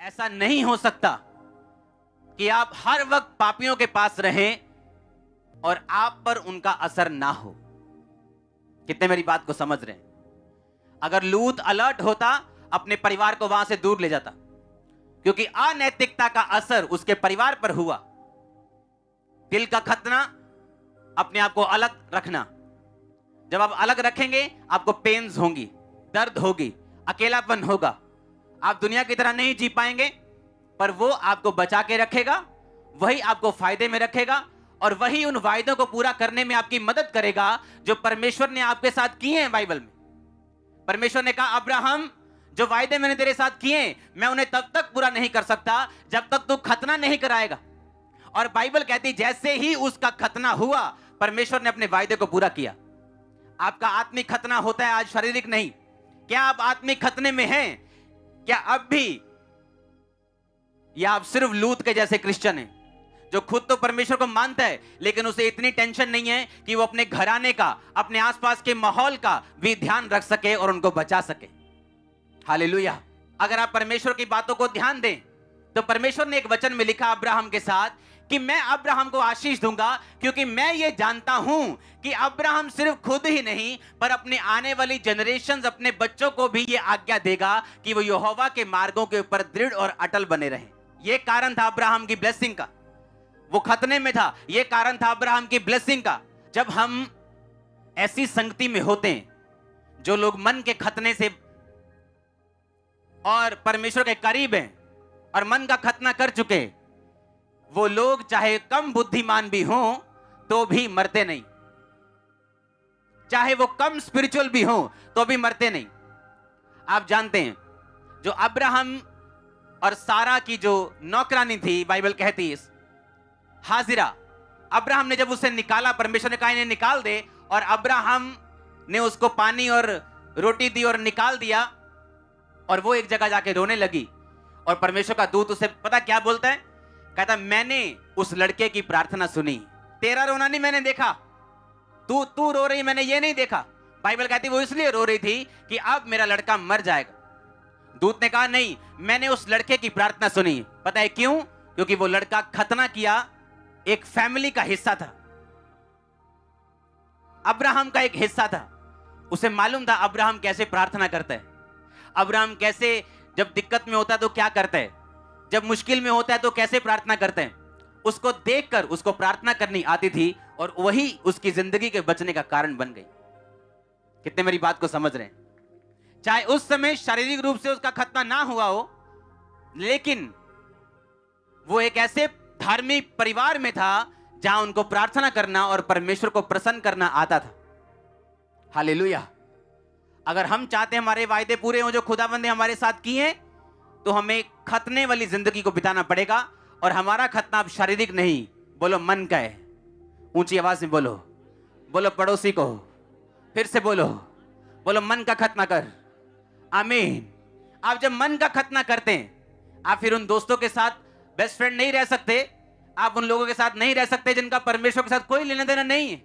ऐसा नहीं हो सकता कि आप हर वक्त पापियों के पास रहें और आप पर उनका असर ना हो। कितने मेरी बात को समझ रहे हैं? अगर लूत अलर्ट होता, अपने परिवार को वहां से दूर ले जाता, क्योंकि अनैतिकता का असर उसके परिवार पर हुआ। दिल का खतना, अपने आप को अलग रखना। जब आप अलग रखेंगे, आपको पेन्स होंगी, दर्द होगी, अकेलापन होगा। आप दुनिया की तरह नहीं जी पाएंगे, पर वो आपको बचा के रखेगा, वही आपको फायदे में रखेगा और वही उन वायदों को पूरा करने में आपकी मदद करेगा जो परमेश्वर ने आपके साथ किए हैं। बाइबल में परमेश्वर ने कहा, अब्राहम, जो वायदे मैंने तेरे साथ किए मैं उन्हें तब तक पूरा नहीं कर सकता जब तक तू खतना नहीं कराएगा। और बाइबल कहती जैसे ही उसका खतना हुआ, परमेश्वर ने अपने वायदे को पूरा किया। आपका आत्मिक खतना होता है, आज शारीरिक नहीं। क्या आप आत्मिक खतने में हैं? क्या अब भी? या आप सिर्फ लूत के जैसे क्रिश्चियन हैं जो खुद तो परमेश्वर को मानता है, लेकिन उसे इतनी टेंशन नहीं है कि वो अपने घराने का, अपने आसपास के माहौल का भी ध्यान रख सके और उनको बचा सके। हालेलुया। अगर आप परमेश्वर की बातों को ध्यान दें तो परमेश्वर ने एक वचन में लिखा अब्राहम के साथ कि मैं अब्राहम को आशीष दूंगा, क्योंकि मैं ये जानता हूं कि अब्राहम सिर्फ खुद ही नहीं पर अपने आने वाली जनरेशंस, अपने बच्चों को भी ये आज्ञा देगा कि वो यहोवा के मार्गों के ऊपर दृढ़ और अटल बने रहें। ये कारण था अब्राहम की ब्लेसिंग का। वो खतने में था, ये कारण था अब्राहम की ब्लेसिंग का। जब हम ऐसी संगति में होते हैं जो लोग मन के खतने से और परमेश्वर के करीब हैं और मन का खतना कर चुके, वो लोग चाहे कम बुद्धिमान भी हों तो भी मरते नहीं, चाहे वो कम स्पिरिचुअल भी हों तो भी मरते नहीं। आप जानते हैं जो अब्राहम और सारा की जो नौकरानी थी, बाइबल कहती है हाजिरा, अब्राहम ने जब उसे निकाला, परमेश्वर ने कहा इन्हें निकाल दे, और अब्राहम ने उसको पानी और रोटी दी और निकाल दिया, और वो एक जगह जाके रोने लगी। और परमेश्वर का दूत उसे पता क्या बोलता है? कहता मैंने उस लड़के की प्रार्थना सुनी, तेरा रोना नहीं मैंने देखा, तू रो रही मैंने ये नहीं देखा। बाइबल कहती वो इसलिए रो रही थी कि अब मेरा लड़का मर जाएगा। दूत ने कहा नहीं, मैंने उस लड़के की प्रार्थना सुनी। पता है क्यों? क्योंकि वो लड़का खतना किया, एक फैमिली का हिस्सा था, अब्राहम का एक हिस्सा था। उसे मालूम था अब्राहम कैसे प्रार्थना करता है, अब्राहम कैसे जब दिक्कत में होता है तो क्या करता है, जब मुश्किल में होता है तो कैसे प्रार्थना करते हैं। उसको देखकर उसको प्रार्थना करनी आती थी और वही उसकी जिंदगी के बचने का कारण बन गई। कितने मेरी बात को समझ रहे हैं? चाहे उस समय शारीरिक रूप से उसका खतना ना हुआ हो, लेकिन वो एक ऐसे धार्मिक परिवार में था जहां उनको प्रार्थना करना और परमेश्वर को प्रसन्न करना आता था। हालेलुया। अगर हम चाहते हैं हमारे वायदे पूरे हों जो खुदावंद ने हमारे साथ किए हैं, तो हमें खतने वाली जिंदगी को बिताना पड़ेगा। और हमारा खतना अब शारीरिक नहीं, बोलो मन का है। ऊंची आवाज में बोलो, बोलो पड़ोसी को, फिर से बोलो, बोलो मन का खतना कर। आमीन। आप जब मन का खतना करते हैं, आप फिर उन दोस्तों के साथ बेस्ट फ्रेंड नहीं रह सकते, आप उन लोगों के साथ नहीं रह सकते जिनका परमेश्वर के साथ कोई लेना देना नहीं है।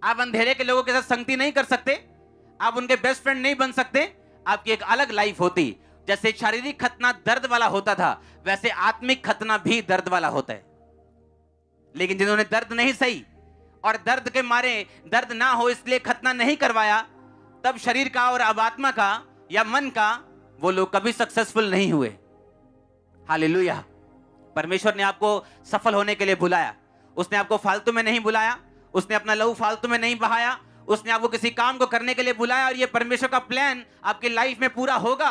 आप अंधेरे के लोगों के साथ संगति नहीं कर सकते, आप उनके बेस्ट फ्रेंड नहीं बन सकते। आपकी एक अलग लाइफ होती। जैसे शारीरिक खतना दर्द वाला होता था, वैसे आत्मिक खतना भी दर्द वाला होता है। लेकिन जिन्होंने दर्द नहीं सही और दर्द के मारे दर्द ना हो इसलिए खतना नहीं करवाया, तब शरीर का और अब आत्मा का या मन का वो लोग कभी सक्सेसफुल नहीं हुए। हालेलुया। परमेश्वर ने आपको सफल होने के लिए बुलाया। उसने आपको फालतू में नहीं बुलाया, उसने अपना लहू फालतू में नहीं बहाया, उसने आपको किसी काम को करने के लिए बुलाया। और ये परमेश्वर का प्लान आपकी लाइफ में पूरा होगा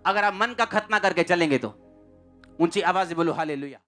अगर आप मन का खतना करके चलेंगे तो। ऊंची आवाज से बोलो हालेलुया।